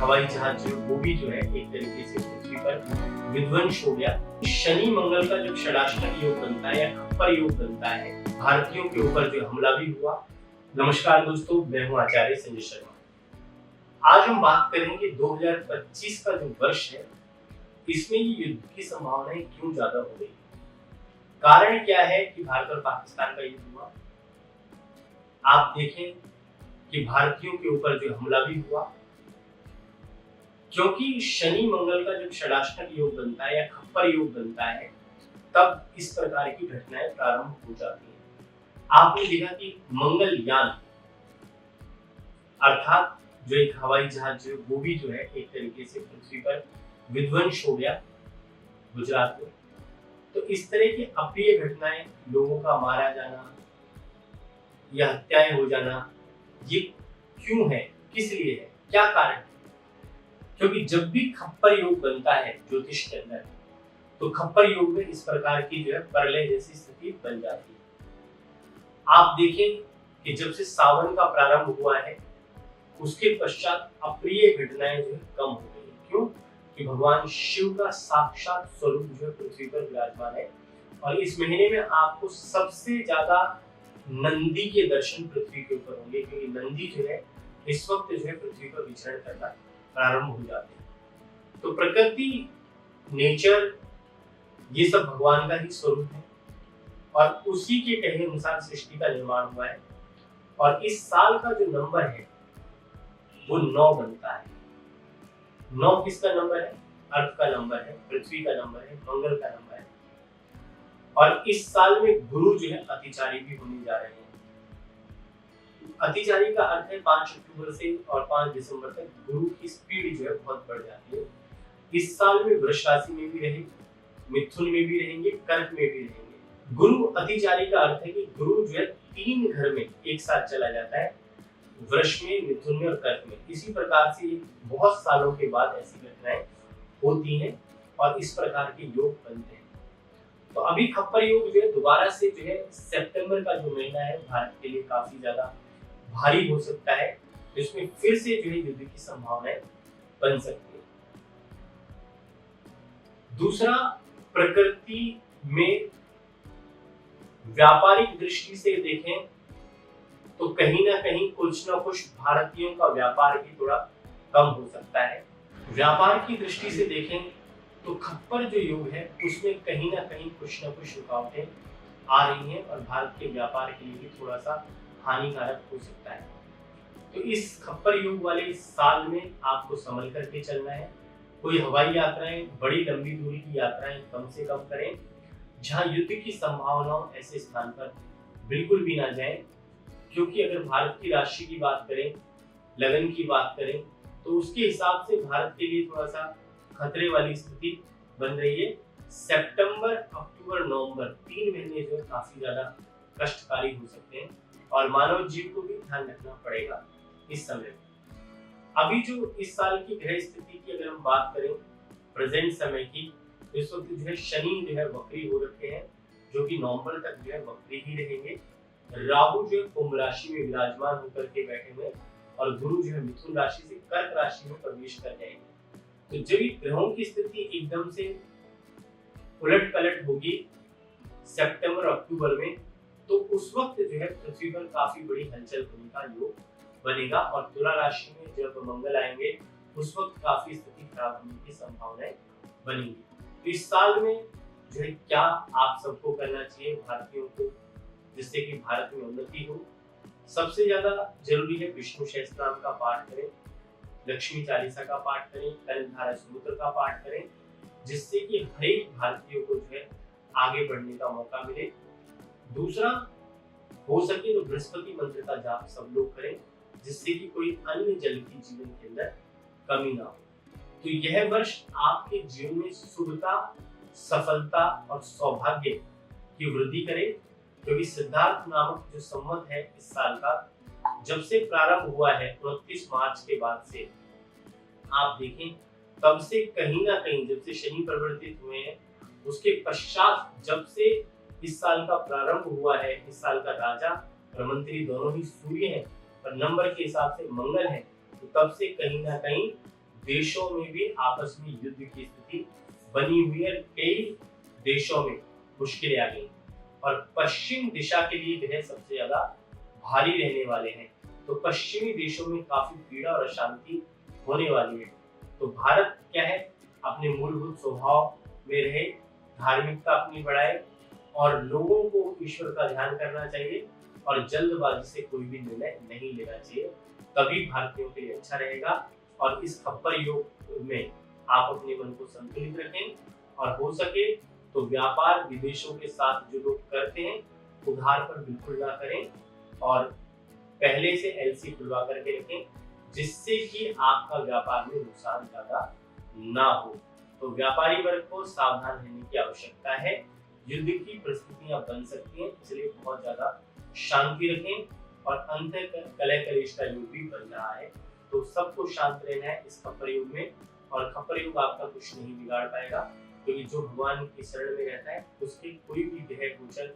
हवाई जहाज जो वो भी जो है एक तरीके से पृथ्वी पर विध्वंस हो गया। शनि मंगल का जब षडाष्टक योग बनता है या खप्पर योग बनता है, भारतीयों के ऊपर जो हमला भी हुआ। नमस्कार दोस्तों, मैं हूं आचार्य संजय शर्मा। आज हम बात करेंगे 2025 का जो वर्ष है, इसमें ये युद्ध की संभावनाएं क्यों ज्यादा हो गई। कारण क्या है कि भारत और पाकिस्तान का युद्ध हुआ। आप देखें कि भारतीयों के ऊपर जो हमला भी हुआ, क्योंकि शनि मंगल का जब षडाष्टक योग बनता है या खप्पर योग बनता है, तब इस प्रकार की घटनाएं प्रारंभ हो जाती हैं। आपने देखा कि मंगलयान अर्थात जो एक हवाई जहाज जो वो भी जो है एक तरीके से पृथ्वी पर विध्वंस हो गया गुजरात में। तो इस तरह की अप्रिय घटनाएं, लोगों का मारा जाना या हत्याएं हो जाना, ये क्यों है, किस लिए है, क्या कारण है? क्योंकि जब भी खप्पर योग बनता है ज्योतिष के अंदर, तो खप्पर योग में इस प्रकार की जो है प्रलय जैसी स्थिति बन जाती है। आप देखें कि जब से सावन का प्रारंभ हुआ है, उसके पश्चात अप्रिय घटनाएं जो है कम हो गई। क्यों? कि भगवान शिव का साक्षात स्वरूप जो है पृथ्वी पर विराजमान है, और इस महीने में आपको सबसे ज्यादा नंदी के दर्शन पृथ्वी के ऊपर होंगे, क्योंकि नंदी जो है इस वक्त जो है पृथ्वी पर विचरण करना प्रारंभ हो जाते हैं। तो प्रकृति, नेचर, ये सब भगवान का ही स्वरूप है, और उसी के कहे अनुसार सृष्टि का निर्माण हुआ है। और इस साल का जो नंबर है वो 9 बनता है। 9 किसका नंबर है? अर्थ का नंबर है, पृथ्वी का नंबर है, मंगल का नंबर है। और इस साल में गुरु जो है अतिचारी भी होने जा रहे हैं। अतिचारी का अर्थ है 5 अक्टूबर से और 5 दिसंबर तक गुरु की स्पीड जो है बहुत बढ़ जाती है। इस साल में वृष राशि में भी रहेंगे, मिथुन में भी रहेंगे, कर्क में भी रहेंगे। गुरु अतिचारी का अर्थ है कि गुरु जो है 3 घर में एक साथ चला जाता है, वृष में, मिथुन में और कर्क में। इसी प्रकार से बहुत सालों के बाद ऐसी घटनाएं होती हैं और इस प्रकार के योग बनते हैं। तो अभी खप्पर योग जो है दोबारा से जो है सितंबर का जो महीना है भारत के लिए काफी ज्यादा भारी हो सकता है, जिसमें फिर से जो है युद्ध की संभावनाएं बन सकती है। दूसरा, प्रकृति में व्यापारिक दृष्टि से देखें तो कहीं ना कहीं कुछ ना कुछ भारतीयों का व्यापार भी थोड़ा कम हो सकता है। व्यापार की दृष्टि से देखें तो खप्पर जो योग है उसमें कहीं ना कहीं कुछ ना कुछ रुकावटें आ रही हैं और भारत के व्यापार के लिए भी थोड़ा सा हानिकारक हो सकता है। तो इस खप्पर योग वाले इस साल में आपको संभल करके चलना है। कोई हवाई यात्राएं, बड़ी लंबी दूरी की यात्राएं कम से कम करें। जहां युद्ध की संभावनाओं ऐसे स्थान पर बिल्कुल भी ना जाएं, क्योंकि अगर भारत की राशि की बात करें, लगन की बात करें, तो उसके हिसाब से भारत के लिए थोड़ा सा खतरे वाली स्थिति बन रही है। सितंबर, अक्टूबर, नवंबर 3 महीने जो है काफी ज्यादा कष्टकारी हो सकते हैं और मानव जीव को भी ध्यान रखना पड़ेगा इस समय। अभी जो इस साल की ग्रह स्थिति की अगर हम बात करें प्रेजेंट समय की, इस वक्त जो है शनि जो है वक्री हो रखे हैं, जो कि नवंबर तक जो है वक्री ही रहेंगे। राहु जो है कुंभ राशि में विराजमान होकर के बैठे हुए और गुरु जो है मिथुन राशि से कर्क राशि में प्रवेश कर जाएंगे। तो जब ये ग्रहों की स्थिति एकदम से उलट पलट होगी सितंबर अक्टूबर में, तो उस वक्त जो है पृथ्वी पर काफी बड़ी हलचल होने का योग बनेगा। और तुला राशि में जब मंगल आएंगे उस वक्त काफी स्थिति खराब होने की संभावनाएं बनेंगी। तो इस साल में जो है क्या आप सबको करना चाहिए भारतीयों को, जिससे कि भारत में उन्नति हो? सबसे ज्यादा जरूरी है विष्णु सहस्त्रनाम का पाठ करें, लक्ष्मी चालीसा का पाठ करें, कनकधारा स्तोत्र का पाठ करें, जिससे कि हर एक भारतीयों को जो है आगे बढ़ने का मौका मिले। दूसरा, हो सके तो बृहस्पति मंत्र का जाप सब लोग करें, जिससे कि कोई अन्य जल की जीवन के अंदर कमी ना हो। तो यह वर्ष आपके जीवन में शुभता, सफलता और सौभाग्य की वृद्धि करे, क्योंकि सिद्धार्थ नामक जो संवत है इस साल का, जब से प्रारंभ हुआ है 29 मार्च के बाद से, आप देखें तब से कहीं ना कहीं जब से शनि परिवर्तित हुए हैं, उसके पश्चात जब से इस साल का प्रारंभ हुआ है, इस साल का राजा और मंत्री दोनों ही सूर्य हैं और नंबर के हिसाब से मंगल है, तो तब से कहीं ना कहीं देशों में भी आपस में युद्ध की स्थिति बनी हुई है। कई देशों में मुश्किलें आ गई और पश्चिम दिशा के लिए ग्रह सबसे ज्यादा भारी रहने वाले हैं। तो पश्चिमी देशों में काफी पीड़ा और अशांति होने वाली है। तो भारत क्या है, अपने मूलभूत स्वभाव में रहे, धार्मिकता अपनी बढ़ाए और लोगों को ईश्वर का ध्यान करना चाहिए और जल्दबाजी से कोई भी निर्णय नहीं लेना चाहिए, तभी भारतीयों के लिए अच्छा रहेगा। और इस खप्पर योग में आप अपने मन को संतुलित रखें और हो सके तो व्यापार विदेशों के साथ जो लोग करते हैं उधार पर बिल्कुल ना करें और पहले से एलसी खुलवा करके रखें, जिससे कि आपका व्यापार में नुकसान ज्यादा ना हो। तो व्यापारी वर्ग को सावधान रहने की आवश्यकता है। युद्ध की परिस्थितियां बन सकती हैं, इसलिए बहुत ज्यादा शांति रखें। और अंत कलह कलेश का युग भी बन रहा है, तो सबको शांत रहना है इस खप्पर युग में। और खप्पर युग आपका कुछ नहीं बिगाड़ पाएगा, क्योंकि जो भगवान की शरण में रहता है उसके कोई भी ग्रह गोचर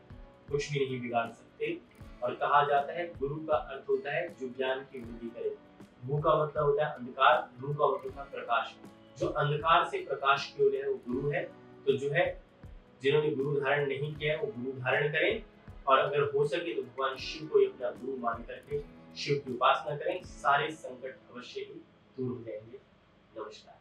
कुछ भी नहीं बिगाड़ सकते। और कहा जाता है गुरु का अर्थ होता है जो ज्ञान की वृद्धि करे। गु का मतलब होता है अंधकार, रू का मतलब होता है प्रकाश। जो अंधकार से प्रकाश की ओर है वो गुरु है। तो जो है जिन्होंने गुरु धारण नहीं किया है वो गुरु धारण करें और अगर हो सके तो भगवान शिव को अपना गुरु मान करके शिव की उपासना करें, सारे संकट अवश्य ही दूर हो जाएंगे। नमस्कार।